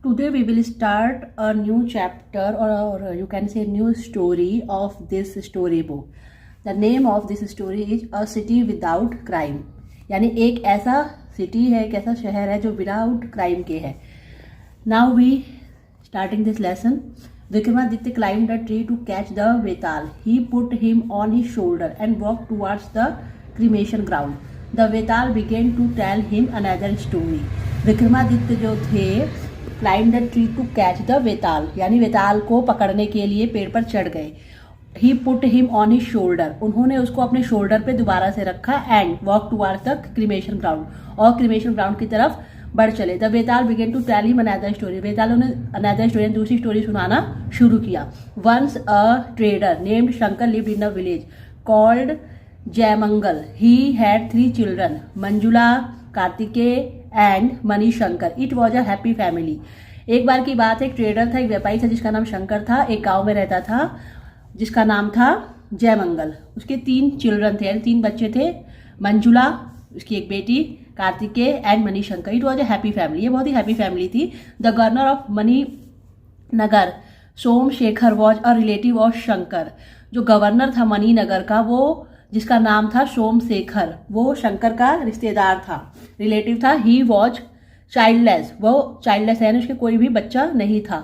Today we will start a new chapter or you can say new story of this storybook. The name of this story is A City Without Crime. यानी एक ऐसा city है, एक ऐसा शहर है जो विदाउट क्राइम के है. Now we starting this lesson. Vikramaditya climbed a tree to catch the Vetal. He put him on his shoulder and walked towards the cremation ground. The Vetal began to tell him another story. Vikramaditya जो थे climb the tree to catch the Vetal, यानी वेताल को पकड़ने के लिए पेड़ पर चढ़ गए. He put him on his shoulder, उन्होंने उसको अपने शोल्डर पे दोबारा से रखा. And walk towards the cremation ground, और क्रिमेशन ग्राउंड की तरफ बढ़ चले. The Vetal began to tell him another story, Vetal ने अनदर स्टोरी, दूसरी स्टोरी सुनाना शुरू किया. Once a trader named Shankar lived in a village called Jaimangal. He had 3 children, Manjula, Kartikeya and Mani Shankar. It was a happy family. एक बार की बात है, एक ट्रेडर था, एक व्यापारी था जिसका नाम शंकर था. एक गांव में रहता था जिसका नाम था जयमंगल. उसके 3 चिल्ड्रन थे, यानी 3 बच्चे थे. मंजुला, उसकी एक बेटी, Kartikeya and Mani Shankar. It was a happy family, ये बहुत ही हैप्पी फैमिली थी. The governor of Mani Nagar Somshekhar was a relative of Shankar. जो गवर्नर था मनी नगर का, वो जिसका नाम था सोमशेखर, वो शंकर का रिश्तेदार था, रिलेटिव था. ही वॉज चाइल्डलेस, वो चाइल्डलेस है, उसके कोई भी बच्चा नहीं था.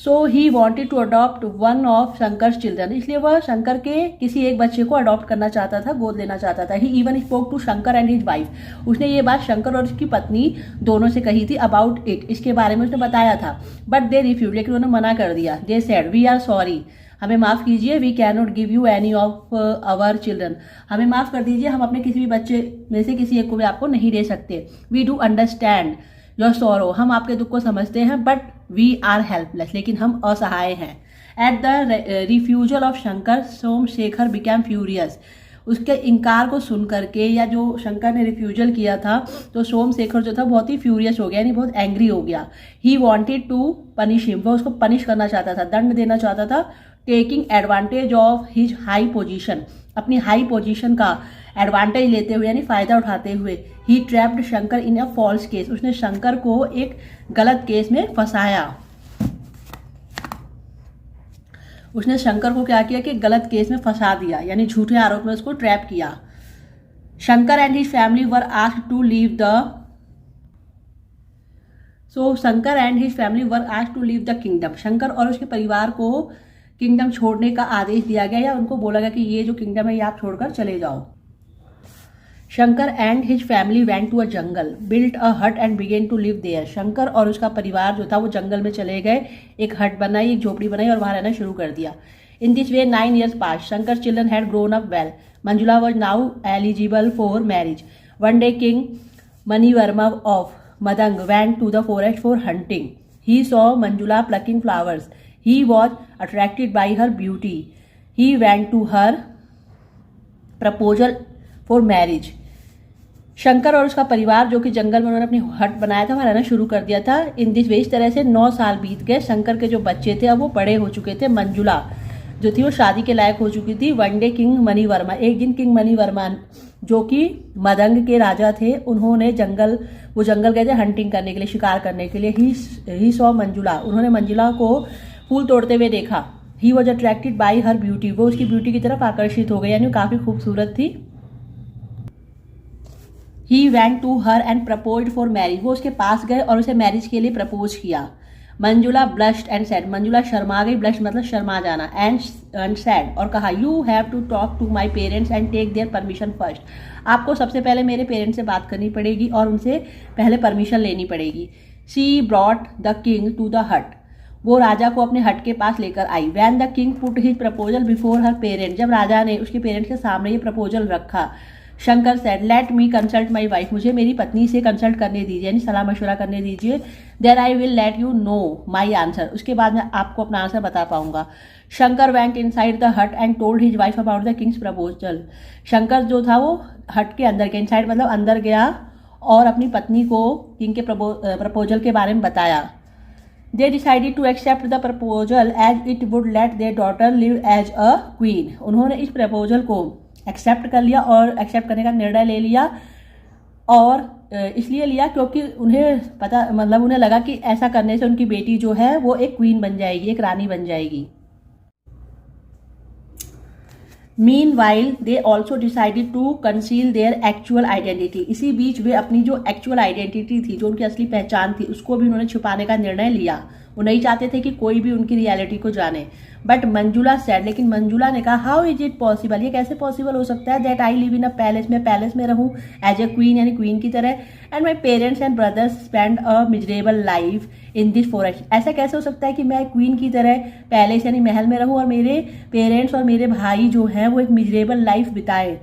So he wanted to adopt one of Shankar children, इसलिए वह शंकर के किसी एक बच्चे को अडॉप्ट करना चाहता था, गोद लेना चाहता था. He even spoke to Shankar and his wife, उसने ये बात शंकर और उसकी पत्नी दोनों से कही थी. अबाउट इट, इसके बारे में उसने बताया था. बट दे रिफ्यूज, लेकिन उन्होंने मना कर दिया. They said we are sorry, हमें माफ़ कीजिए. We can not give you any of our children, हमें माफ़ कर दीजिए, हम अपने किसी भी बच्चे में से किसी एक को भी आपको नहीं दे सकते. We do understand your sorrow, हम आपके दुख को समझते हैं. बट वी आर हेल्पलेस, लेकिन हम असहाय हैं. At the refusal of Shankar Somshekhar became furious, उसके इनकार को सुन करके, या जो शंकर ने रिफ्यूजल किया था, तो सोमशेखर जो था बहुत ही फ्यूरियस हो गया, यानी बहुत एंग्री हो गया. He wanted to punish him, वो उसको पनिश करना चाहता था, दंड देना चाहता था. Taking advantage of his high position, अपनी हाई पोजीशन का एडवांटेज लेते हुए, यानी फायदा उठाते हुए. He trapped Shankar in a false case, उसने शंकर को एक गलत केस में फंसाया. उसने शंकर को क्या किया कि गलत केस में फंसा दिया, यानी झूठे आरोप में उसको ट्रैप किया. Shankar and his family were asked to leave the Shankar and his family were asked to leave the kingdom, Shankar और उसके परिवार को किंगडम छोड़ने का आदेश दिया गया, या उनको बोला गया कि ये जो किंगडम है ये आप छोड़कर चले जाओ. Shankar and his family went to a jungle, built a hut and began to live there. Shankar और उसका परिवार जो था वो जंगल में चले गए, एक हट बनाई, एक झोपड़ी बनाई और वहां रहना शुरू कर दिया. In this way 9 years passed. Shankar children had grown up well. Manjula was now eligible for marriage. One day king Manivarma of Madang went to the forest for hunting. He saw Manjula plucking flowers. He was attracted by her beauty. He went to her proposal for marriage. Shankar और उसका परिवार जो कि जंगल में उन्होंने अपनी हट बनाया था, वहाँ रहना शुरू कर दिया था. इन दिस वे, इस तरह से 9 साल बीत गए. शंकर के जो बच्चे थे अब वो बड़े हो चुके थे. मंजुला जो थी वो शादी के लायक हो चुकी थी. वन डे किंग मणिवर्मा, एक दिन किंग मणिवर्मा जो कि मदंग के राजा थे, उन्होंने जंगल गए थे हंटिंग करने के लिए, शिकार करने के लिए. ही सॉ मंजुला, उन्होंने मंजुला को फूल तोड़ते हुए देखा. He was attracted by her beauty, वो उसकी ब्यूटी की तरफ आकर्षित हो गए, यानी काफी खूबसूरत थी. He went to her and proposed for marriage, वो उसके पास गए और उसे मैरिज के लिए प्रपोज किया. Manjula blushed and said, Manjula शर्मा गई. ब्लश्ड मतलब शर्मा जाना. एंड सैड, और कहा you have to talk to my parents and take their permission first, आपको सबसे पहले मेरे पेरेंट्स से बात करनी पड़ेगी और उनसे पहले परमिशन लेनी पड़ेगी. She brought the king to the hut, वो राजा को अपने हट के पास लेकर आई. When the king put his proposal before her parent, जब राजा ने उसके पेरेंट्स के सामने ये प्रपोजल रखा. Shankar said let me consult my wife, मुझे मेरी पत्नी से कंसल्ट करने दीजिए, यानी सलाह मशवरा करने दीजिए. There I will let you know my answer, उसके बाद मैं आपको अपना आंसर बता पाऊंगा. Shankar went inside the hut and told his wife about the king's proposal. Shankar जो था वो हट के अंदर गया, इनसाइड मतलब अंदर गया, और अपनी पत्नी को किंग के प्रपोजल के बारे में बताया. They decided to accept the proposal as it would let their daughter live as a queen. उन्होंने इस प्रपोजल को एक्सेप्ट कर लिया और एक्सेप्ट करने का निर्णय ले लिया, और इसलिए लिया क्योंकि उन्हें पता, मतलब उन्हें लगा कि ऐसा करने से उनकी बेटी जो है वो एक क्वीन बन जाएगी, एक रानी बन जाएगी। Meanwhile, they also decided to conceal their actual identity. इसी बीच वे अपनी जो एक्चुअल आइडेंटिटी थी, जो उनकी असली पहचान थी, उसको भी उन्होंने छुपाने का निर्णय लिया। वो नहीं चाहते थे कि कोई भी उनकी रियलिटी को जाने। बट मंजुला सेड, लेकिन मंजुला ने कहा, हाउ इज इट पॉसिबल, ये कैसे पॉसिबल हो सकता है, that I live in a palace, मैं पैलेस में रहूं एज ए क्वीन, यानी क्वीन की तरह, and my parents and brothers spend a miserable life in this forest. ऐसा कैसे हो सकता है कि मैं क्वीन की तरह पैलेस यानी महल में रहूं और मेरे पेरेंट्स और मेरे भाई जो हैं वो एक मिजरेबल लाइफ बिताएं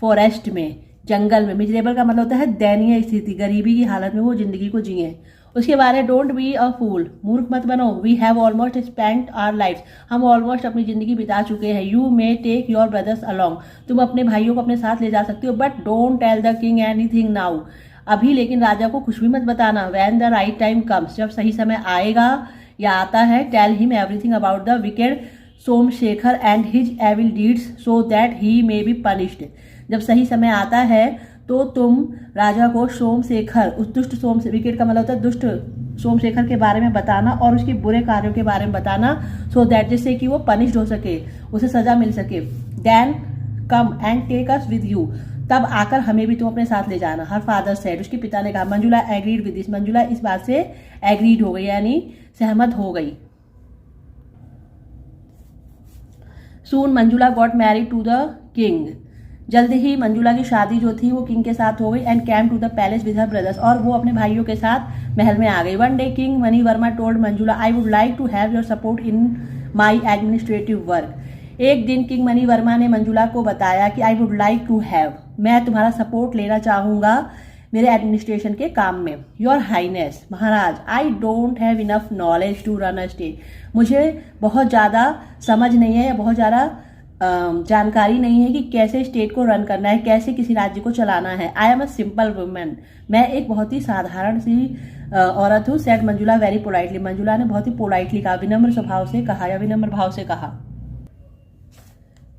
फॉरेस्ट में, जंगल में। मिजरेबल का मतलब होता है दयनीय स्थिति, गरीबी की हालत में वो जिंदगी को जिए। उसके बाद है, डोंट बी अ फूल, मूर्ख मत बनो, we have almost spent our life, हम ऑलमोस्ट अपनी जिंदगी बिता चुके हैं। You may take your brothers along, तुम अपने भाइयों को अपने साथ ले जा सकते हो, but don't tell the king anything now, अभी लेकिन राजा को कुछ भी मत बताना। When the right time comes, जब सही समय आएगा या आता है, tell him everything about the wicked Somshekhar and his evil deeds so that he may be punished. जब सही समय आता है तो तुम राजा को सोमशेखर, उस दुष्ट विकेट का मतलब होता है दुष्ट सोमशेखर के बारे में बताना और उसके बुरे कार्यों के बारे में बताना, सो दैट जिससे कि वो पनिश्ड हो सके, उसे सजा मिल सके। Then come and take us with you, तब आकर हमें भी तुम अपने साथ ले जाना। हर फादर सेड, उसके पिता ने कहा। Manjula agreed with this, Manjula इस बात से एग्रीड हो गई, यानी सहमत हो गई। Soon Manjula got married to the king, जल्द ही मंजुला की शादी जो थी वो किंग के साथ हो गई। And came to the palace with her brothers, और वो अपने भाइयों के साथ महल में आ गई। One day king Mani Varma told Manjula, I would like to have your support in my administrative work. एक दिन किंग मनी वर्मा ने मंजुला को बताया कि I would like to have, मैं तुम्हारा सपोर्ट लेना चाहूंगा मेरे एडमिनिस्ट्रेशन के काम में। योर हाइनेस, महाराज, I don't have enough knowledge to run a state, मुझे बहुत ज़्यादा समझ नहीं है या बहुत ज़्यादा जानकारी नहीं है कि कैसे स्टेट को रन करना है, कैसे किसी राज्य को चलाना है। I am a simple women, मैं एक बहुत ही साधारण सी औरत हूँ। Said Manjula very politely, Manjula ने बहुत ही पोलाइटली कहा, विनम्र स्वभाव से कहा या विनम्र भाव से कहा।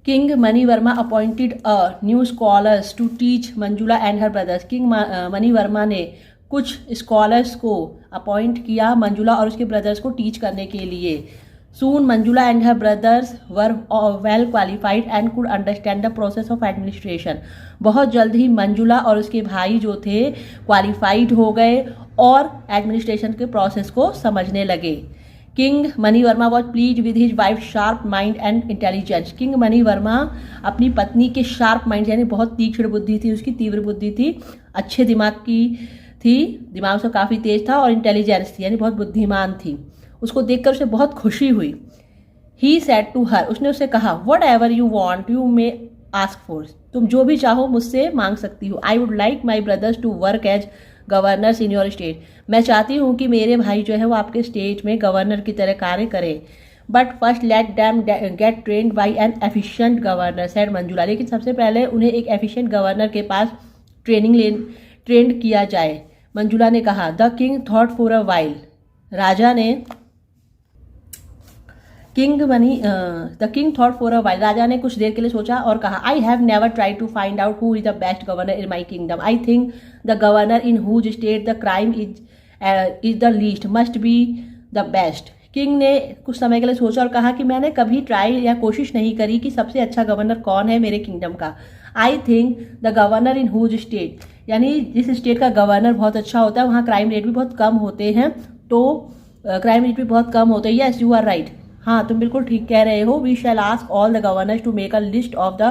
King Mani Varma appointed a new scholars to teach Manjula and her brothers, king Mani Varma ने कुछ स्कॉलर्स को अपॉइंट किया मंजुला और उसके ब्रदर्स को टीच करने के लिए। Soon Manjula and her brothers were well qualified and could understand the process of administration. बहुत जल्द ही मंजुला और उसके भाई जो थे क्वालिफाइड हो गए और एडमिनिस्ट्रेशन के प्रोसेस को समझने लगे। King Mani Verma was pleased with his wife sharp mind and intelligence, king Mani Verma अपनी पत्नी के शार्प माइंड यानी बहुत तीक्ष्ण बुद्धि थी, उसकी तीव्र बुद्धि थी, अच्छे दिमाग की थी, दिमाग से काफ़ी तेज था, और इंटेलिजेंस थी यानी बहुत बुद्धिमान थी। उसको देखकर उसे बहुत खुशी हुई। ही सेड टू हर, उसने उससे कहा, whatever you want you may ask for, तुम जो भी चाहो मुझसे मांग सकती हो। I would like my brothers to work as governors in your state, मैं चाहती हूँ कि मेरे भाई जो है वो आपके स्टेट में गवर्नर की तरह कार्य करें। But first let them get trained by an efficient governor, said Manjula, लेकिन सबसे पहले उन्हें एक एफिशिएंट गवर्नर के पास ट्रेंड किया जाए। मंजुला ने कहा। The king thought for a while, राजा ने the king thought for a while, राजा ने कुछ देर के लिए सोचा और कहा, I have never try to find out who is the best governor in my kingdom, I think the governor in whose state the crime is the least must be the best. King ने कुछ समय के लिए सोचा और कहा कि मैंने कभी ट्राई या कोशिश नहीं करी कि सबसे अच्छा गवर्नर कौन है मेरे किंगडम का। I think the governor in whose state, यानी जिस स्टेट का गवर्नर बहुत अच्छा होता है वहाँ क्राइम रेट भी बहुत कम होते हैं, तो क्राइम रेट भी बहुत कम होते हैं। यस यू आर राइट, हाँ तुम बिल्कुल ठीक कह रहे हो। We shall ask all the governors to make a list of the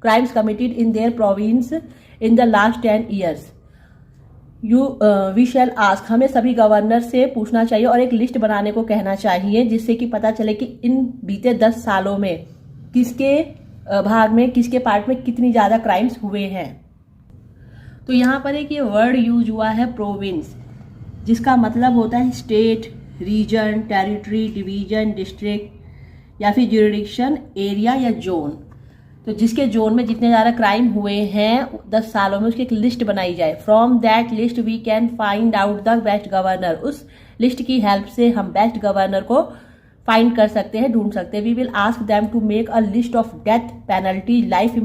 crimes committed in their province in the last 10 years. We shall ask, हमें सभी गवर्नर से पूछना चाहिए और एक लिस्ट बनाने को कहना चाहिए जिससे कि पता चले कि इन बीते 10 सालों में किसके भाग में, किसके पार्ट में कितनी ज़्यादा क्राइम्स हुए हैं। तो यहाँ पर एक ये वर्ड यूज हुआ है प्रोविंस, जिसका मतलब होता है state, region, territory, division, district या फिर ज्यूरिडिक्शन, एरिया या जोन। तो जिसके जोन में जितने ज़्यादा क्राइम हुए हैं 10 सालों में, उसकी एक लिस्ट बनाई जाए। From that list we can find out the best governor, उस लिस्ट की हेल्प से हम बेस्ट गवर्नर को फाइंड कर सकते हैं, ढूंढ सकते हैं। We will ask them to make a list of death penalty, life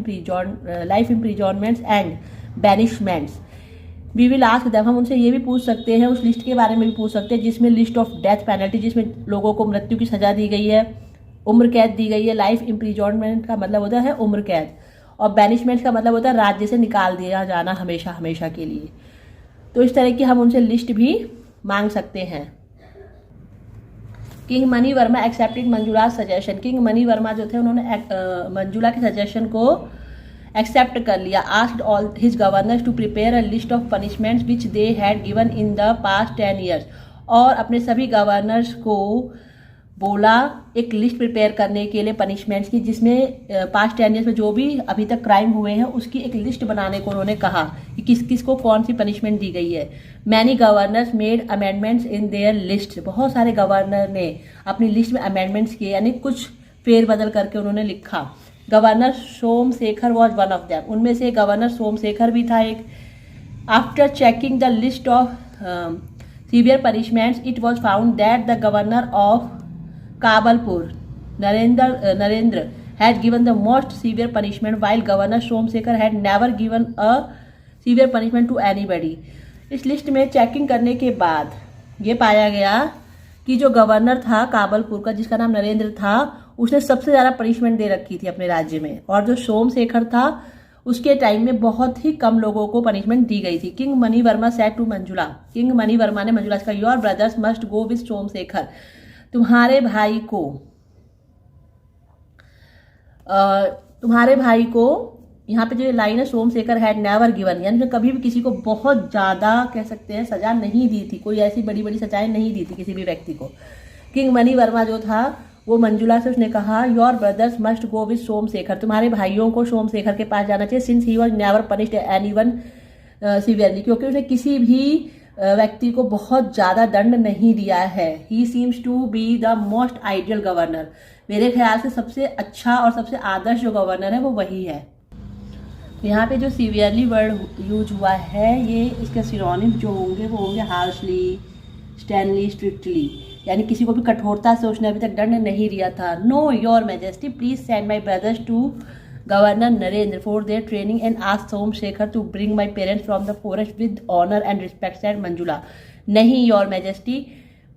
imprisonments and banishments. We will ask them, हम उनसे ये भी पूछ सकते हैं, उस लिस्ट के बारे में भी पूछ सकते हैं जिसमें लिस्ट ऑफ डेथ पेनल्टी, जिसमें लोगों को मृत्यु की सजा दी गई है, उम्र कैद दी गई है। लाइफ इम्प्रिजनमेंट का मतलब होता है उम्र कैद, और बैनिशमेंट का मतलब होता है राज्य से निकाल दिया जाना हमेशा हमेशा के लिए। तो इस तरह की हम उनसे लिस्ट भी मांग सकते हैं। King Mani Verma accepted Manjula suggestion, king Mani Verma जो थे उन्होंने मंजुला के सजेशन को एक्सेप्ट कर लिया। Asked all his governors to prepare a list of punishments which they had given in the past 10 years, और अपने सभी गवर्नर्स को बोला एक लिस्ट प्रिपेयर करने के लिए पनिशमेंट्स की, जिसमें पास्ट 10 years में जो भी अभी तक क्राइम हुए हैं उसकी एक लिस्ट बनाने को उन्होंने कहा कि किस किस को कौन सी पनिशमेंट दी गई है। Many governors made amendments in their list, बहुत सारे गवर्नर ने अपनी लिस्ट में अमेंडमेंट्स किए, यानी कुछ फेरबदल करके उन्होंने लिखा। Governor Somshekhar was one of them, उनमें से गवर्नर सोमशेखर भी था एक। After checking the list of severe punishments it was found that the governor of Kabalpur Narendra had given the most severe punishment while Governor Somshekhar had never given a severe punishment to anybody। इस list में checking करने के बाद ये पाया गया कि जो गवर्नर था काबलपुर का, जिसका नाम नरेंद्र था, उसने सबसे ज़्यादा पनिशमेंट दे रखी थी अपने राज्य में, और जो सोमशेखर था उसके टाइम में बहुत ही कम लोगों को पनिशमेंट दी गई थी। King Mani Varma said to Manjula, king Mani Varma ने मंजुला से कहा, your brothers must go with Somshekhar, तुम्हारे भाई को यहाँ पे जो लाइन है सोमशेखर हैड नेवर गिवन, यानी कभी भी किसी को बहुत ज़्यादा कह सकते हैं सजा नहीं दी थी, कोई ऐसी बड़ी बड़ी सजाएं नहीं दी थी किसी भी व्यक्ति को। किंग मनी वर्मा जो था वो मंजुला से उसने कहा, your brothers must go with Somshekhar, तुम्हारे भाइयों को सोमशेखर के पास जाना चाहिए। Since he was never punished anyone severely, क्योंकि उसने किसी भी व्यक्ति को बहुत ज़्यादा दंड नहीं दिया है। He seems to be the most ideal governor, मेरे ख्याल से सबसे अच्छा और सबसे आदर्श जो गवर्नर है वो वही है। यहाँ पे जो सीवियरली वर्ड यूज हुआ है, ये इसके सिनोनिम जो होंगे वो होंगे हार्शली, स्टैनली, स्ट्रिक्टली, यानी किसी को भी कठोरता से उसने अभी तक दंड नहीं दिया था। No your majesty please send my brothers to governor Narendra for their training and ask Somshekhar to bring my parents from the forest with honour and respect, said Manjula. नहीं योर मैजेस्टी,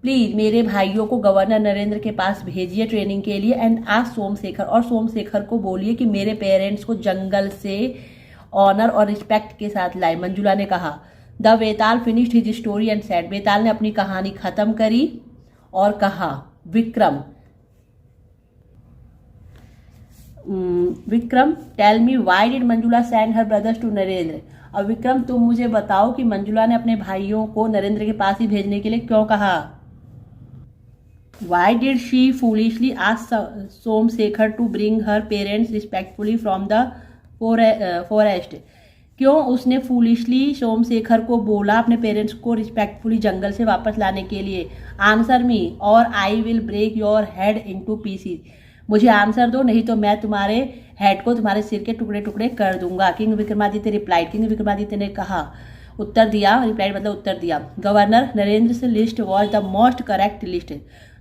प्लीज मेरे भाइयों को गवर्नर नरेंद्र के पास भेजिए ट्रेनिंग के लिए, and ask Somashekar, और सोमशेखर को बोलिए कि मेरे पेरेंट्स को जंगल से ऑनर और रिस्पेक्ट के साथ लाए, मंजुला ने कहा। The Vetal finished his story and said, Vetal ने अपनी कहानी खत्म करी और कहा, Vikram tell me why did Manjula send her brothers to Narendra, और विक्रम तुम मुझे बताओ कि मंजुला ने अपने भाइयों को नरेंद्र के पास ही भेजने के लिए क्यों कहा। Why did she foolishly ask Somshekhar to bring her parents respectfully from the forest, क्यों उसने फूलिशली सोमशेखर को बोला अपने पेरेंट्स को रिस्पेक्टफुली जंगल से वापस लाने के लिए। आंसर मी और I will break your head into pieces, मुझे आंसर दो नहीं तो मैं तुम्हारे हेड को तुम्हारे सिर के टुकड़े टुकड़े कर दूंगा। King Vikramaditya replied, king Vikramaditya ने कहा, उत्तर दिया, रिप्लाइड मतलब उत्तर दिया। गवर्नर नरेंद्र से list was the most correct list,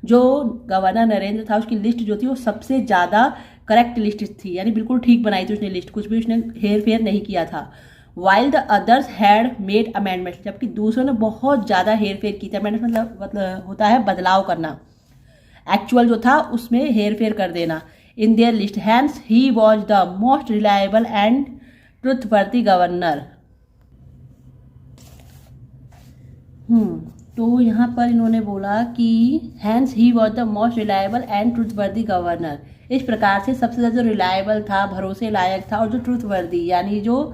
जो गवर्नर नरेंद्र था उसकी लिस्ट जो थी वो सबसे ज़्यादा करेक्ट लिस्ट थी, यानी बिल्कुल ठीक बनाई थी उसने लिस्ट, कुछ भी उसने हेर फेर नहीं किया था। While the others had made amendments, जबकि दूसरों ने बहुत ज़्यादा हेर फेर की थी। अमेंडमेंट मतलब होता है बदलाव करना, एक्चुअल जो था उसमें हेर फेर कर देना। In their list hence he was the most reliable and trustworthy governor. तो यहाँ पर इन्होंने बोला कि hence he was the most reliable and trustworthy governor, इस प्रकार से सबसे ज़्यादा जो रिलायबल था, भरोसे लायक था, और जो ट्रुथवर्दी यानी जो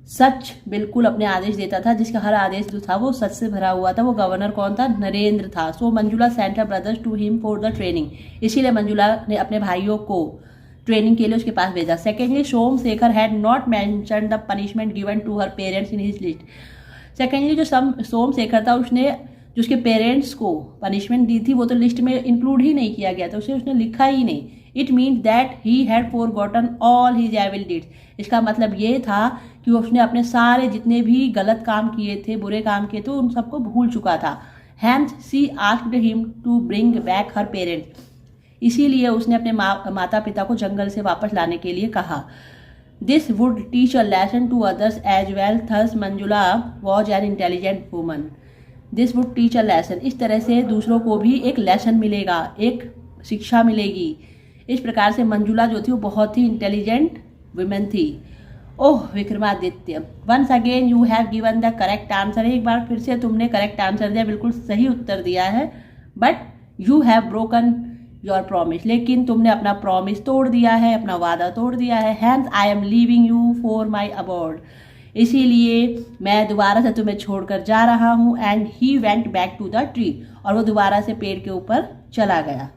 सच बिल्कुल अपने आदेश देता था, जिसका हर आदेश जो था वो सच से भरा हुआ था, वो गवर्नर कौन था, नरेंद्र था। So Manjula sent her brothers to him for the training, इसीलिए मंजुला ने अपने भाइयों को ट्रेनिंग के लिए उसके पास भेजा। Secondly Somshekhar had not mention the punishment given to her parents in his list, secondly जो सोमशेखर था उसने जो उसके पेरेंट्स को पनिशमेंट दी थी वो तो लिस्ट में इंक्लूड ही नहीं किया गया था, उसे उसने लिखा ही नहीं। It means that he had forgotten all his evil deeds, इसका मतलब ये था कि उसने अपने सारे जितने भी गलत काम किए थे, बुरे काम किए थे, उन सबको भूल चुका था। Hence she asked him to bring back her parents, इसीलिए उसने अपने माता पिता को जंगल से वापस लाने के लिए कहा। This would teach a lesson to others as well, thus Manjula was an intelligent woman. This would teach a lesson, इस तरह से दूसरों को भी एक लेसन मिलेगा, एक शिक्षा मिलेगी। इस प्रकार से मंजुला जो थी वो बहुत ही इंटेलिजेंट वुमेन थी। Oh Vikramaditya, once again you have given the correct answer, एक बार फिर से तुमने करेक्ट आंसर दिया, बिल्कुल सही उत्तर दिया है। But you have broken your promise, लेकिन तुमने अपना प्रॉमिस तोड़ दिया है, अपना वादा तोड़ दिया है। Hence I am leaving you for my abode, इसीलिए मैं दोबारा से तुम्हें छोड़कर जा रहा हूँ। And he went back to the tree, और वो दोबारा से पेड़ के ऊपर चला गया।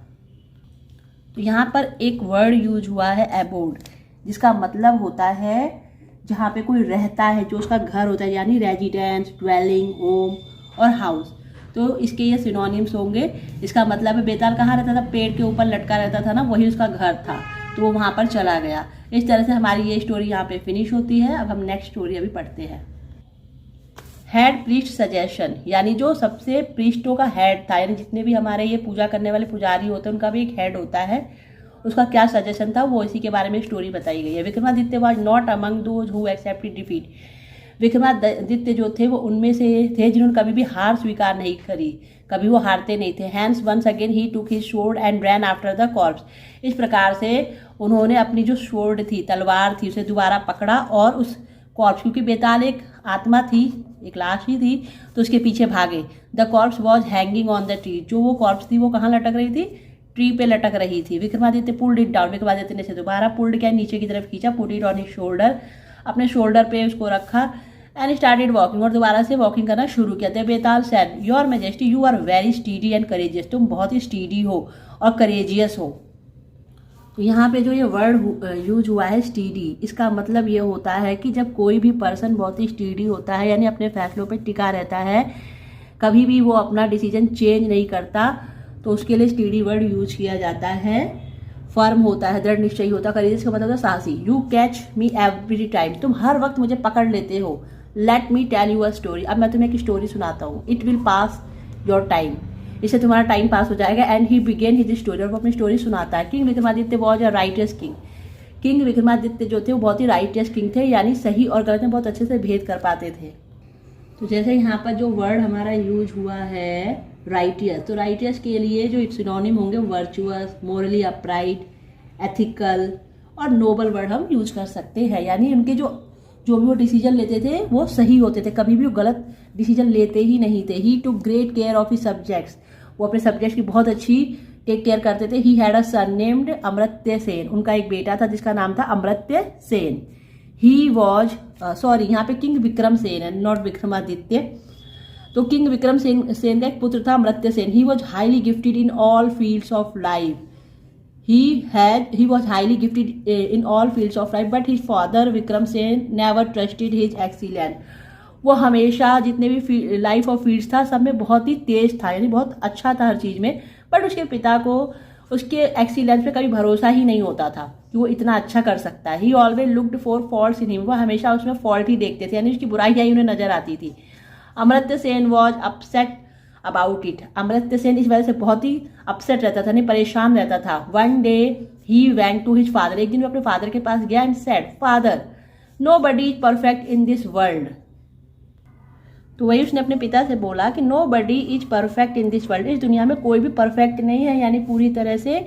तो यहाँ पर एक वर्ड यूज हुआ है अबोर्ड, जिसका मतलब होता है जहाँ पे कोई रहता है, जो उसका घर होता है, यानी रेजिडेंस, ड्वेलिंग, होम और हाउस। तो इसके ये सिनोनिम्स होंगे। इसका मतलब है बेताल कहाँ रहता था, पेड़ के ऊपर लटका रहता था ना, वही उसका घर था, तो वो वहाँ पर चला गया। इस तरह से हमारी ये स्टोरी यहाँ पे फिनिश होती है। अब हम नेक्स्ट स्टोरी अभी पढ़ते हैं। हेड प्रीस्ट सजेशन, यानी जो सबसे प्रीस्टों का हेड था, यानी जितने भी हमारे ये पूजा करने वाले पुजारी होते हैं उनका भी एक हेड होता है, उसका क्या सजेशन था वो इसी के बारे में स्टोरी बताई गई है। Vikramaditya was not among those who accepted defeat, Vikramaditya जो थे वो उनमें से थे जिन्होंने कभी भी हार स्वीकार नहीं करी, कभी वो हारते नहीं थे। Hence once again he took his sword and ran after the corpse, इस प्रकार से उन्होंने अपनी जो स्वॉर्ड थी, तलवार थी, उसे दोबारा पकड़ा और उस कॉर्प्स, क्योंकि बेताल एक आत्मा थी, एक लाश ही थी, तो उसके पीछे भागे। The corps was hanging on the tree, जो वो कॉर्प्स थी वो कहाँ लटक रही थी, ट्री पे लटक रही थी। Vikramaditya pulled it down, Vikramaditya ने से दोबारा पुल्ड किया, नीचे की तरफ खींचा, put it on his shoulder, अपने शोल्डर पे उसको रखा। एंड स्टार्टेड वॉकिंग, और दोबारा से वॉकिंग करना शुरू किया। The Betaal said your majesty you are very steady and courageous, तुम बहुत ही स्टीडी हो और करेजियस हो। तो यहाँ पे जो ये वर्ड यूज हुआ है स्टीडी, इसका मतलब ये होता है कि जब कोई भी पर्सन बहुत ही स्टीडी होता है, यानी अपने फैसलों पे टिका रहता है, कभी भी वो अपना डिसीजन चेंज नहीं करता, तो उसके लिए स्टीडी वर्ड यूज किया जाता है। फर्म होता है, दृढ़ निश्चयी होता है। करेजियस का मतलब होता है साहसी। You catch me every time, तुम हर वक्त मुझे पकड़ लेते हो। Let me tell you a story, अब मैं तुम्हें एक स्टोरी सुनाता हूँ। It will pass your time, इससे तुम्हारा टाइम पास हो जाएगा। And he began his story, और वो अपनी स्टोरी सुनाता है। King Vikramaditya was a righteous king, king Vikramaditya जो थे वो बहुत ही राइटियस किंग थे, यानी सही और गलत में बहुत अच्छे से भेद कर पाते थे। तो जैसे यहाँ पर जो वर्ड हमारा यूज हुआ है राइटियस, तो राइटियस के लिए जो सिनोनिम होंगे वर्चुअस, मोरली अपराइट, एथिकल और नोबल वर्ड हम यूज कर सकते हैं। यानी उनके जो भी वो डिसीजन लेते थे वो सही होते थे, कभी भी वो गलत डिसीजन लेते ही नहीं थे। He took great care of his subjects, वो अपने सब्जेक्ट्स की बहुत अच्छी टेक केयर करते थे। He had a son named Amartya Sen, उनका एक बेटा था जिसका नाम था अमर्त्य सेन। ही वॉज यहाँ पे किंग विक्रम सेन है, नॉट विक्रमादित्य। तो किंग विक्रम सेन का एक पुत्र था Amartya Sen. He was highly gifted in all fields of life, he was highly gifted in all fields of life, but his father Vikram Sen never trusted his excellence, वो हमेशा जितने भी लाइफ ऑफ फील्ड्स था सब में बहुत ही तेज था, यानी बहुत अच्छा था हर चीज़ में, बट उसके पिता को उसके एक्सीलेंस पे कभी भरोसा ही नहीं होता था कि वो इतना अच्छा कर सकता है। ही always looked for faults in him, वो हमेशा उसमें फॉल्ट ही देखते थे, यानी उसकी बुराई उन्हें नजर आती थी। Amartya Sen was upset about it, Amartya Sen इस वजह से बहुत ही अपसेट रहता था, नहीं परेशान रहता था। One day he went to his father, एक दिन वो अपने फादर के पास गया and said father nobody is perfect in this world, तो वही उसने अपने पिता से बोला कि nobody is perfect in this world, इस दुनिया में कोई भी परफेक्ट नहीं है, यानी पूरी तरह से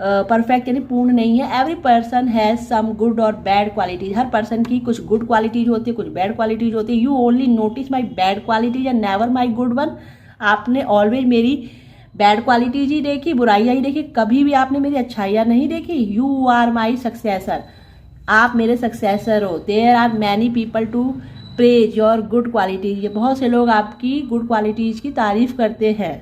परफेक्ट यानी पूर्ण नहीं है। Every person has some good और बैड क्वालिटीज, हर पर्सन की कुछ गुड क्वालिटीज होती है, कुछ बैड क्वालिटीज होती है। You only notice my bad qualities and never my good one, आपने ऑलवेज मेरी बैड क्वालिटीज ही देखी, बुराइयाँ ही देखी, कभी भी आपने मेरी अच्छाइयाँ नहीं देखी। यू आर माई सक्सेसर, आप मेरे सक्सेसर हो। There are many people to praise your good qualities, ये बहुत से लोग आपकी गुड क्वालिटीज की तारीफ करते हैं।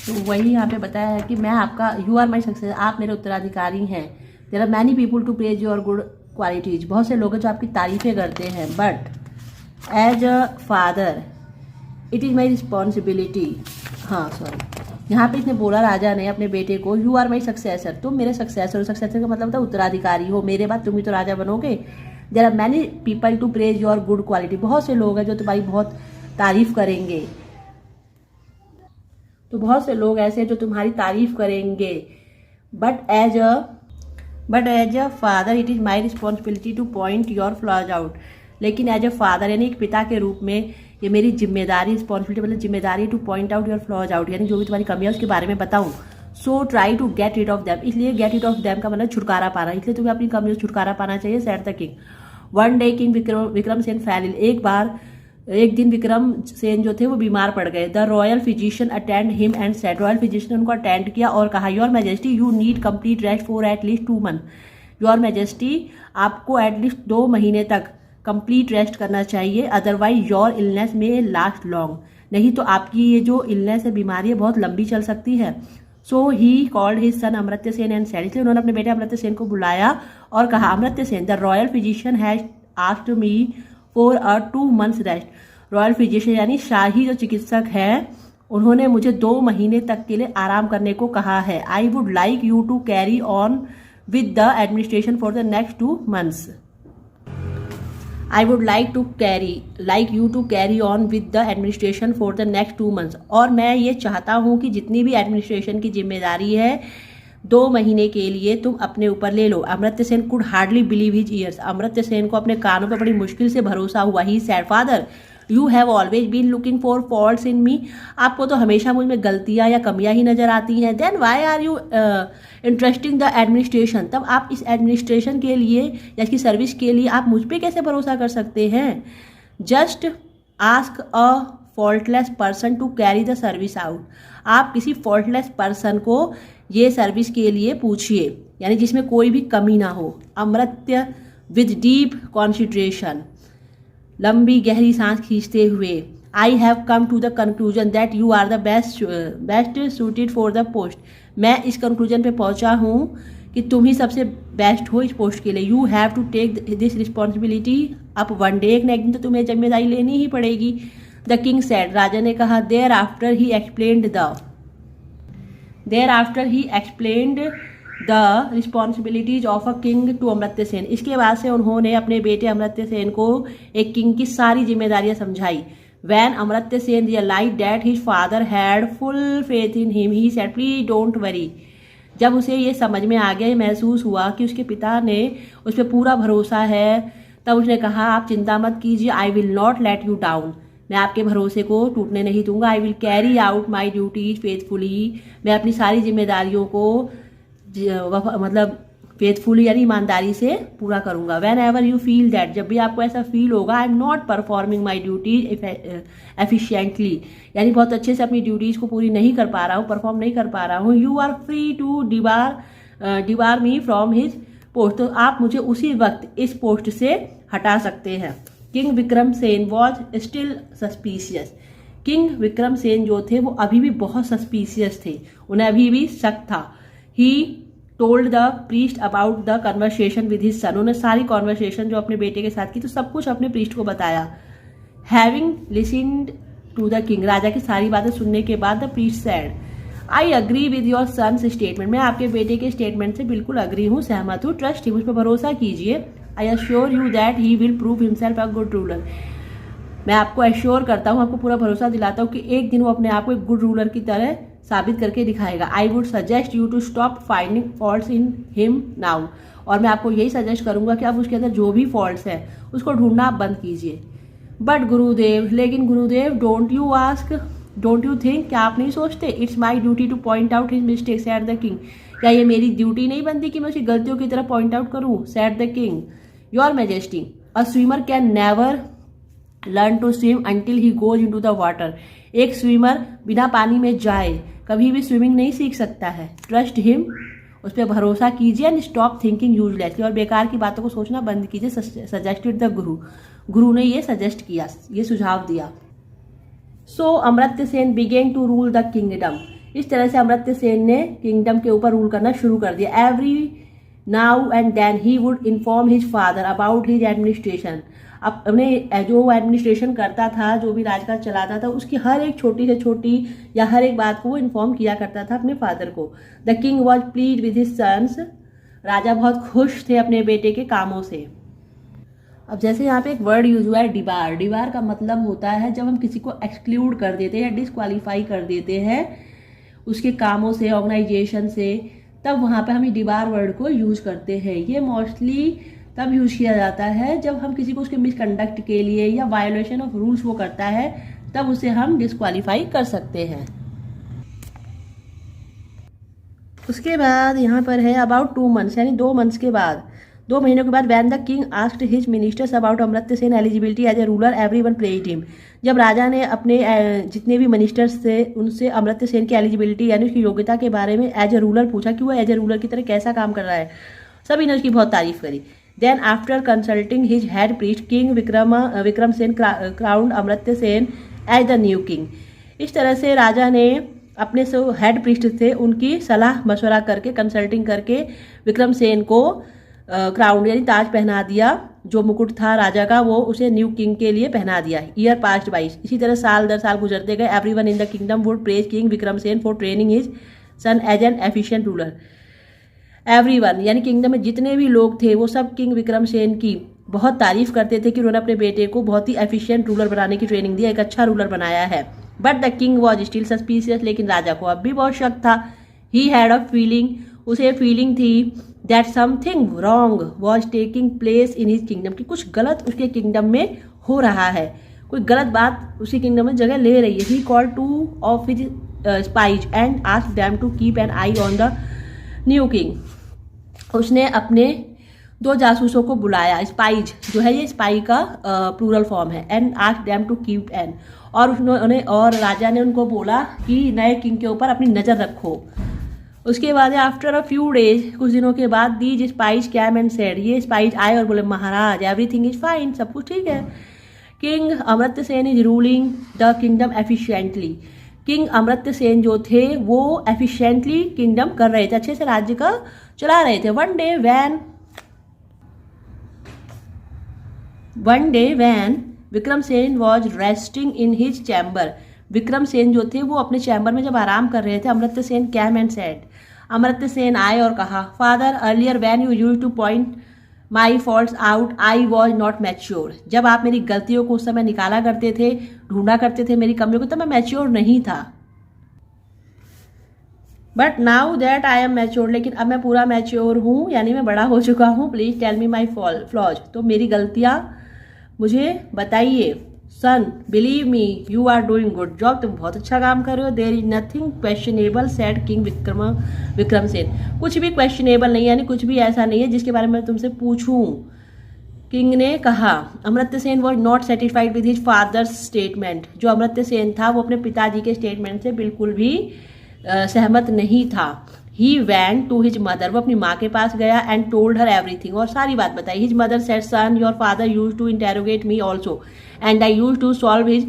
तो वही यहाँ पे बताया है कि मैं आपका, यू आर माई सक्सेस, आप मेरे उत्तराधिकारी हैं। There are many people to praise your good qualities, बहुत से लोग हैं जो आपकी तारीफें करते हैं। But as a father it is my responsibility, हाँ सॉरी, यहाँ पे इसने बोला राजा ने अपने बेटे को, यू आर माई सक्सेसर, तुम मेरे सक्सेसर, सक्सेसर का मतलब होता है उत्तराधिकारी हो, मेरे बाद तुम ही तो राजा बनोगे। There are many people to praise your good quality, बहुत से लोग हैं जो तुम्हारी बहुत तारीफ करेंगे, तो बहुत से लोग ऐसे जो तुम्हारी तारीफ करेंगे। But but as a father it is my responsibility to point your flaws out. लेकिन एज अ फादर यानी एक पिता के रूप में ये मेरी जिम्मेदारी, रिस्पॉन्सिबिलिटी मतलब जिम्मेदारी to point out your flaws out, यानी जो भी तुम्हारी कमियाँ उसके बारे में बताऊँ। So try to get rid of them, इसलिए गेट रीड ऑफ दैम का मतलब छुटकारा पाना, इसलिए तुम्हें अपनी कमियों से छुटकारा पाना चाहिए। Said the king. One day king Vikram Sen फैल इल, एक दिन विक्रम सेन जो थे वो बीमार पड़ गए। The royal physician attend him and said, royal physician ने उनको अटेंड किया और कहा, your majesty you need complete rest for at least 2 month. Your majesty आपको एटलीस्ट 2 महीने तक कंप्लीट रेस्ट करना चाहिए, अदरवाइज योर इलनेस में लास्ट लॉन्ग, नहीं तो आपकी ये जो इलनेस है, बीमारी है, बहुत लंबी चल सकती है। So he called his son Amartya Sen and said, इसलिए उन्होंने अपने बेटे अमर्त्य सेन को बुलाया और कहा, Amartya Sen the royal physician has asked me for a 2 months rest. Royal physician यानी शाही जो चिकित्सक है, उन्होंने मुझे 2 महीने तक के लिए आराम करने को कहा है। I would like you to carry on with the administration for the next 2 months. I would like you to carry on with the administration for the next 2 months. और मैं ये चाहता हूँ कि जितनी भी एडमिनिस्ट्रेशन की जिम्मेदारी है 2 महीने के लिए तुम अपने ऊपर ले लो। Amartya Sen could hardly believe his ears, Amartya Sen को अपने कानों पर बड़ी मुश्किल से भरोसा हुआ। He said, father you have always been looking for faults in me, आपको तो हमेशा मुझ में गलतियां या कमियां ही नजर आती हैं। Then why are you interesting the administration, तब आप इस एडमिनिस्ट्रेशन के लिए या इसकी सर्विस के लिए आप मुझ पर कैसे भरोसा कर सकते हैं। Just ask a faultless person to carry the service out, आप किसी फॉल्टलेस पर्सन को ये सर्विस के लिए पूछिए, यानी जिसमें कोई भी कमी ना हो। अमर्त्य विद डीप कॉन्सेंट्रेशन, लंबी गहरी सांस खींचते हुए, I have come to the conclusion that you are the best suited for the post, मैं इस कंक्लूजन पे पहुंचा हूँ कि तुम ही सबसे बेस्ट हो इस पोस्ट के लिए। You have to take this responsibility up one day, एक ना एक दिन तो तुम्हें जिम्मेदारी लेनी ही पड़ेगी। द किंग सेड, राजा ने कहा, thereafter he explained the responsibilities of a king to Amartya Sen, इसके बाद से उन्होंने अपने बेटे अमर्त्य सेन को एक किंग की सारी जिम्मेदारियां समझाई। When Amartya Sen realise that his father had full faith in him, he said, please don't worry, जब उसे ये समझ में आ गया, महसूस हुआ कि उसके पिता ने उस पर पूरा भरोसा है, तब उसने कहा, आप चिंता मत कीजिए, I will not let you down, मैं आपके भरोसे को टूटने नहीं दूंगा। I will carry out my duties faithfully, मैं अपनी सारी जिम्मेदारियों को मतलब फेथफुली यानी ईमानदारी से पूरा करूंगा। Van ever you feel that, जब भी आपको ऐसा फील होगा, I am not performing my duties efficiently, यानी बहुत अच्छे से अपनी ड्यूटीज को पूरी नहीं कर पा रहा हूँ, परफॉर्म नहीं कर पा रहा हूँ, you are free to debar me from his post, तो आप मुझे उसी वक्त इस पोस्ट से हटा सकते हैं। King Vikram Sen was still suspicious, king Vikram Sen जो थे वो अभी भी बहुत सस्पिशियस थे, उन्हें अभी भी शक था। He told the priest about the conversation with his son, उन्होंने सारी कॉन्वर्सेशन जो अपने बेटे के साथ की तो सब कुछ अपने प्रीस्ट को बताया। Having listened to the king, राजा की सारी बातें सुनने के बाद the priest said, I agree with your son's statement, मैं आपके बेटे के स्टेटमेंट से बिल्कुल अग्री हूँ, सहमत हूँ। ट्रस्ट ही, मुझ पर भरोसा कीजिए। I assure you that he will prove himself a good ruler, मैं आपको एश्योर करता हूँ, आपको पूरा भरोसा दिलाता हूँ कि एक दिन वो अपने आप को एक गुड रूलर की तरह साबित करके दिखाएगा। I would suggest you to stop finding faults in him now, और मैं आपको यही सजेस्ट करूंगा कि आप उसके अंदर जो भी फॉल्ट्स है उसको ढूंढना आप बंद कीजिए। बट गुरुदेव, लेकिन गुरुदेव, डोंट यू थिंक, क्या आप नहीं सोचते, it's my duty to point out his mistakes at the king, क्या ये मेरी ड्यूटी नहीं बनती कि मैं उसकी गलतियों की तरफ पॉइंट आउट करूं। Said the king, your majesty, a swimmer can never learn to swim until he goes into the water, एक स्विमर बिना पानी में जाए कभी भी स्विमिंग नहीं सीख सकता है। ट्रस्ट हिम, उस पर भरोसा कीजिए। एंड स्टॉप थिंकिंग यूजलेसली, और बेकार की बातों को सोचना बंद कीजिए। सजेस्टेड द गुरु ने ये सजेस्ट किया, ये सुझाव दिया। So Amartya Sen began to rule the kingdom, इस तरह से अमर्त्य सेन ने किंगडम के ऊपर रूल करना शुरू कर दिया। Every now and then he would inform his father about his administration, अपने जो एडमिनिस्ट्रेशन करता था, जो भी राजकाज चलाता था, उसकी हर एक छोटी से छोटी या हर एक बात को वो इन्फॉर्म किया करता था अपने फादर को। The king was pleased with his sons, राजा बहुत खुश थे अपने बेटे के कामों से। अब जैसे यहाँ पे एक वर्ड यूज हुआ है डिबार, डिबार का मतलब होता है जब हम किसी को एक्सक्लूड कर देते हैं या डिसक्वालीफाई कर देते हैं उसके कामों से, ऑर्गेनाइजेशन से, तब वहाँ पे हम डिबार वर्ड को यूज़ करते हैं। ये मोस्टली तब यूज़ किया जाता है जब हम किसी को उसके मिसकंडक्ट के लिए या वायोलेशन ऑफ रूल्स वो करता है, तब उसे हम डिस्क्वालीफाई कर सकते हैं। उसके बाद यहाँ पर है अबाउट 2 months, यानी 2 months के बाद, 2 महीनों के बाद, when the king asked his ministers about Amartya Sen eligibility as a ruler everyone praised him. जब राजा ने अपने जितने भी मिनिस्टर्स थे उनसे अमर्त्य सेन की एलिजिबिलिटी यानी उसकी योग्यता के बारे में एज ए रूलर पूछा कि वो एज ए रूलर की तरह कैसा काम कर रहा है। सभी ने उसकी बहुत तारीफ करी। Then after consulting his head priest king Vikram Sen crowned Amartya Sen as the new king. इस तरह से राजा ने अपने जो हेड प्रीस्ट थे उनकी सलाह मशवरा करके, कंसल्टिंग करके विक्रम सेन को क्राउन यानी ताज पहना दिया। जो मुकुट था राजा का वो उसे न्यू किंग के लिए पहना दिया। Year passed 22। इसी तरह साल दर साल गुजरते गए। Everyone in the kingdom would praise king Vikram Sen for training his son as an efficient ruler. Everyone यानी किंगडम में जितने भी लोग थे वो सब किंग विक्रम सेन की बहुत तारीफ करते थे कि उन्होंने अपने बेटे को बहुत ही एफिशिएंट रूलर बनाने की ट्रेनिंग दी, एक अच्छा रूलर बनाया है। But the king was still suspicious, लेकिन राजा को अब भी बहुत शक था। ही हैड अ फीलिंग, उसे फीलिंग थी that something wrong was taking place in his kingdom, कि कुछ गलत उसके किंगडम में हो रहा है, कोई गलत बात उसके किंगडम में जगह ले रही है। He called 2 of his spies and asked them to keep an eye on the new king। उसने अपने 2 जासूसों को बुलाया। स्पाइज जो है ये स्पाई का प्लूरल फॉर्म है। And asked them to keep an, और उन्होंने और राजा ने उनको बोला कि नए किंग के ऊपर अपनी नज़र रखो। उसके बाद आफ्टर अ फ्यू डेज, कुछ दिनों के बाद, these spies came and said, ये स्पाइज आए और बोले महाराज एवरीथिंग इज फाइन, सब कुछ ठीक है। King Amartya Sen is ruling the kingdom efficiently. King Amartya Sen जो थे वो एफिशिएंटली किंगडम कर रहे थे, अच्छे से राज्य का चला रहे थे। One day when Vikram Sen was resting in his chamber. Vikram Sen जो थे वो अपने चैम्बर में जब आराम कर रहे थे, Amartya Sen came and said, Amartya Sen आए और कहा, father earlier when you used to point my faults out I was not mature. जब आप मेरी गलतियों को उस समय निकाला करते थे, ढूंढा करते थे मेरी कमियों को, तब मैं मैच्योर नहीं था। But now that I am mature, लेकिन अब मैं पूरा मैच्योर हूँ, यानी मैं बड़ा हो चुका हूँ। Please tell me my flaws, तो मेरी गलतियाँ मुझे बताइए। Son believe me you are doing good job, तुम बहुत अच्छा काम कर रहे हो। There is nothing questionable said king Vikram Sen, कुछ भी क्वेश्चनेबल नहीं, यानी कुछ भी ऐसा नहीं है जिसके बारे में मैं तुमसे पूछूं। किंग ने कहा। Amartya Sen was not satisfied with his father's statement. जो अमर्त्य सेन था वो अपने पिताजी के स्टेटमेंट से बिल्कुल भी सहमत नहीं था। ही वैन टू हिज मदर, वो अपनी माँ के पास गया एंड टोल्ड हर एवरीथिंग, और सारी बात बताई। His mother said, son your father use to interrogate me also and I use to solve his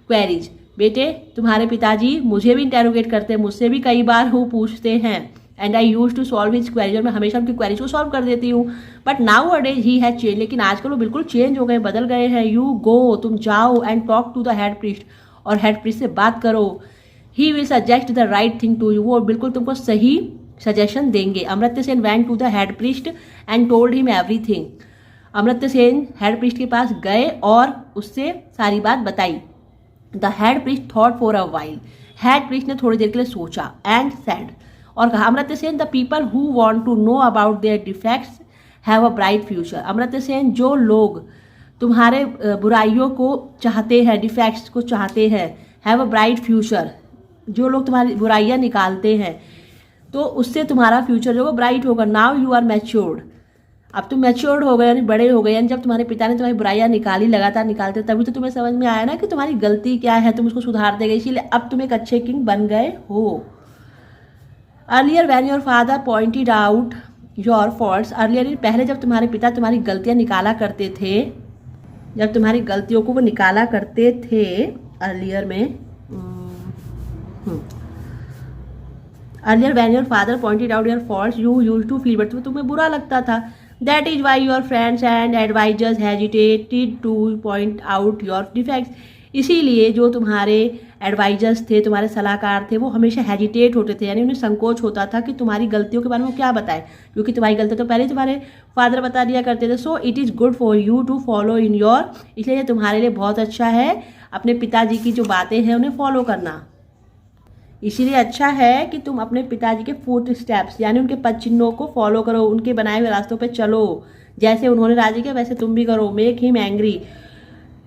queries. बेटे तुम्हारे पिताजी मुझे भी इंटेरोगेट करते हैं, मुझसे भी कई बार वो पूछते हैं। And I use to solve his queries, और मैं हमेशा उनकी क्वेरीज को सॉल्व कर देती हूँ। But now a days he has change, लेकिन आजकल वो बिल्कुल चेंज हो गए, बदल गए हैं। यू गो, तुम जाओ and talk to the head priest, और हेड प्रीस्ट से बात करो। He will suggest the right thing to you, वो बिल्कुल तुमको सही सजेशन देंगे। Amartya Sen went to the head priest and told him everything. Amartya Sen head priest के पास गए और उससे सारी बात बताई। The head priest thought for a while, head priest ने थोड़ी देर के लिए सोचा एंड सेड, और कहा, Amartya Sen the people who want to know about their defects have a bright future. Amartya Sen, जो लोग तुम्हारे बुराइयों को चाहते हैं, डिफेक्ट्स को चाहते हैं, हैव अ ब्राइट फ्यूचर, जो लोग तुम्हारी बुराइयां निकालते हैं तो उससे तुम्हारा फ्यूचर जो ब्राइट होगा। नाउ यू आर मैच्योर्ड, अब तुम मैच्योर्ड हो गए, यानी बड़े हो गए। यानी जब तुम्हारे पिता ने तुम्हारी बुराइयां निकाली, लगातार निकालते, तभी तो तुम्हें समझ में आया ना कि तुम्हारी गलती क्या है, तुम उसको सुधार देंगे, इसीलिए अब तुम एक अच्छे किंग बन गए हो। Earlier when your father pointed out your faults, earlier पहले जब तुम्हारे पिता तुम्हारी गलतियां निकाला करते थे, जब तुम्हारी गलतियों को वो निकाला करते थे अर्लियर में, earlier when your father pointed out your faults you used to feel, but तुम्हें बुरा लगता था। That is why your friends and advisers hesitated to point out your defects, इसीलिए जो तुम्हारे एडवाइजर्स थे, तुम्हारे सलाहकार थे, वो हमेशा हेजिटेट होते थे, यानी उन्हें संकोच होता था कि तुम्हारी गलतियों के बारे में वो क्या बताएं, क्योंकि तुम्हारी गलती तो पहले तुम्हारे फादर बता दिया करते थे। So it is good for you to follow in your, इसलिए तुम्हारे लिए बहुत अच्छा है अपने पिताजी की जो बातें हैं उन्हें फॉलो करना। इसीलिए अच्छा है कि तुम अपने पिताजी के फुट स्टेप्स यानी उनके पद चिन्हों को फॉलो करो, उनके बनाए हुए रास्तों पे चलो, जैसे उन्होंने राजी किया वैसे तुम भी करो। Make him angry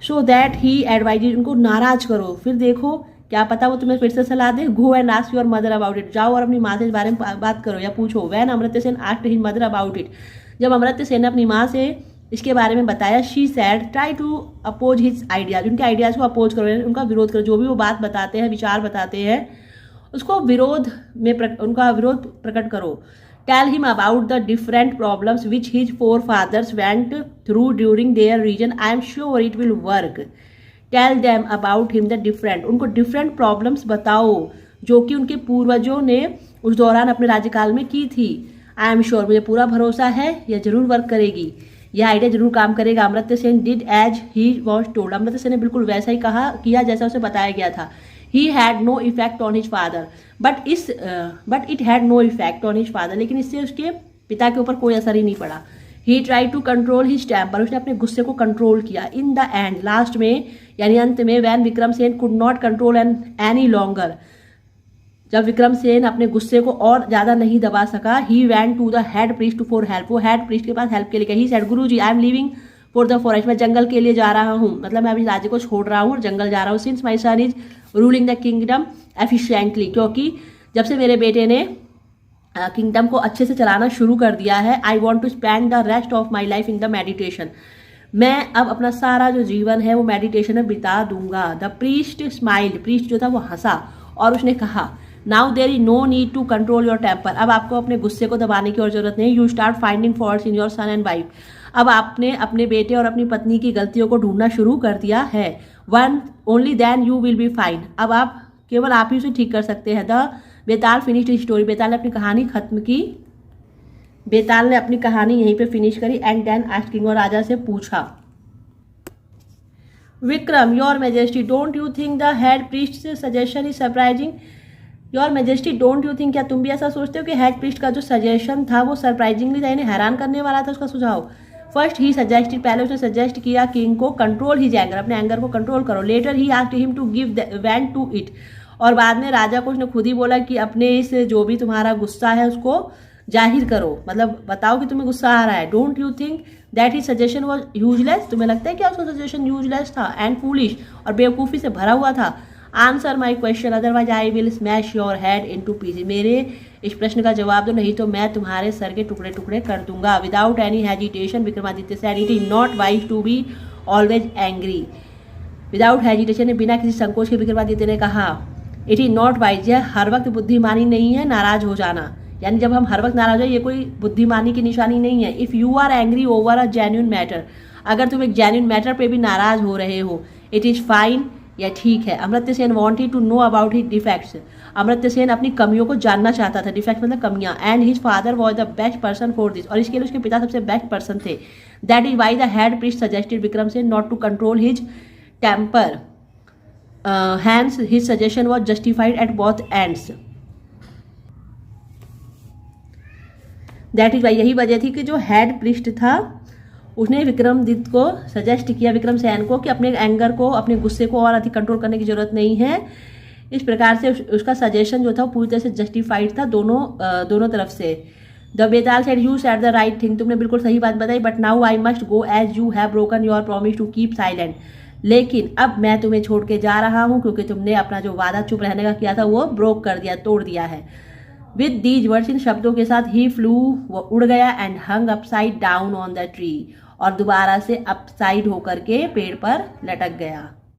so that he advise, उनको नाराज करो, फिर देखो क्या पता वो तुम्हें फिर से सलाह दे। Go and ask your mother about it, जाओ और अपनी माँ से इस बारे में बात करो या पूछो। When Amartya Sen asked his mother about it, जब अमृत्य सेन ने अपनी माँ से इसके बारे में बताया, she said try to oppose his ideas, उनके आइडियाज़ को अपोज करो, उनका विरोध करो। जो भी वो बात बताते हैं, विचार बताते हैं, उसको विरोध में उनका विरोध प्रकट करो। Tell him about the different problems which his forefathers went through during their region, I am sure it will work. Tell them about him the different, उनको डिफरेंट प्रॉब्लम्स बताओ जो कि उनके पूर्वजों ने उस दौरान अपने राज्यकाल में की थी। आई एम श्योर, मुझे पूरा भरोसा है यह जरूर वर्क करेगी, यह आइडिया जरूर काम करेगा। Amartya Sen did as he was told, Amartya Sen ने बिल्कुल वैसा ही किया जैसा उसे बताया गया था। He had no effect on his father, but it had no effect on his father, लेकिन इससे उसके पिता के ऊपर कोई असर ही नहीं पड़ा। He try to control his temper, उसने अपने गुस्से को कंट्रोल किया। इन द एंड, लास्ट में यानी अंत में, when Vikram Sen could not control any longer, जब विक्रम सेन अपने गुस्से को और ज्यादा नहीं दबा सका, he went to the head priest for help, वो हेड प्रीस्ट के पास हेल्प के लिए गया। He said guruji I am leaving for the forest, मैं जंगल के लिए जा रहा हूँ, मतलब मैं अभी राज्य को छोड़ रहा हूँ और जंगल जा रहा हूँ। Since my son is ruling the kingdom efficiently, क्योंकि जब से मेरे बेटे ने किंगडम को अच्छे से चलाना शुरू कर दिया है, I want to spend the rest of my life in the meditation, मैं अब अपना सारा जो जीवन है वो मेडिटेशन में बिता दूंगा। द प्रीस्ट स्माइल्ड, प्रीस्ट जो था वो हंसा और उसने कहा, now there is no need to control your temper, अब आपको अपने गुस्से को दबाने की और जरूरत नहीं। You start finding faults in your son and wife, अब आपने अपने बेटे और अपनी पत्नी की गलतियों को ढूंढना शुरू कर दिया है। One only then you will be fine, अब आप केवल आप ही उसे ठीक कर सकते हैं। The Betal finished his story, Betal ने अपनी कहानी खत्म की, बेताल ने अपनी कहानी यहीं पे फिनिश करी। एंड देन आस्क्ड किंग, और राजा से पूछा, Vikram your majesty don't you think the head priest suggestion is surprising, your majesty don't you think, क्या तुम भी ऐसा सोचते हो कि हेड प्रीस्ट का जो सजेशन था वो सरप्राइजिंगली था, यानी हैरान करने वाला था उसका सुझाव। फर्स्ट ही सजेस्टेड, पहले उसने सजेस्ट किया किंग को कंट्रोल हिज एंगर, अपने एंगर को कंट्रोल करो। Later he asked him to give vent to it, और बाद में राजा को उसने खुद ही बोला कि अपने इस जो भी तुम्हारा गुस्सा है उसको जाहिर करो, मतलब बताओ कि तुम्हें गुस्सा आ रहा है। Don't you think that his suggestion was useless, तुम्हें लगता है क्या उसका सजेशन यूजलेस था एंड फूलिश और बेवकूफ़ी से भरा हुआ था। Answer my question otherwise I will smash your head into pieces, मेरे इस प्रश्न का जवाब दो, नहीं तो मैं तुम्हारे सर के टुकड़े टुकड़े कर दूंगा। Without any hesitation Vikramaditya said, it is not wise to be always angry, without hesitation, बिना किसी संकोच के विक्रमादित्य ने कहा, इट इज नॉट वाइज, यह हर वक्त बुद्धिमानी नहीं है नाराज हो जाना, यानी जब हम हर वक्त नाराज हो जाए ये कोई बुद्धिमानी की निशानी नहीं है। If you are angry over a genuine matter, अगर तुम एक जेन्युइन मैटर पे भी नाराज हो रहे हो, इट इज़ फाइन, यह ठीक है। Amartya Sen wanted to know about his defects, Amartya Sen अपनी कमियों को जानना चाहता था, डिफेक्ट मतलब कमियां। And his father was the best person for this, और इसके लिए उसके पिता सबसे बेस्ट पर्सन थे। That is why the head priest suggested Vikram Sen not to control his temper, hence his suggestion was justified at both ends. That is why, यही वजह थी कि जो हेड प्रीस्ट था उसने विक्रमादित्य को सजेस्ट किया, विक्रम सेन को, कि अपने एंगर को, अपने गुस्से को और अधिक कंट्रोल करने की जरूरत नहीं है। इस प्रकार से उसका सजेशन जो था वो पूरी तरह से जस्टिफाइड था दोनों तरफ से। The Betaal said, you said the right thing, तुमने बिल्कुल सही बात बताई, but now I must go as you have broken your promise to keep silent, लेकिन अब मैं तुम्हें छोड़ के जा रहा हूं क्योंकि तुमने अपना जो वादा चुप रहने का किया था वो ब्रोक कर दिया, तोड़ दिया है। विद दीज वर्ड्स, इन शब्दों के साथ, ही फ्लू, वो उड़ गया, and hung upside down on the tree, और दोबारा से अपसाइड होकर के पेड़ पर लटक गया।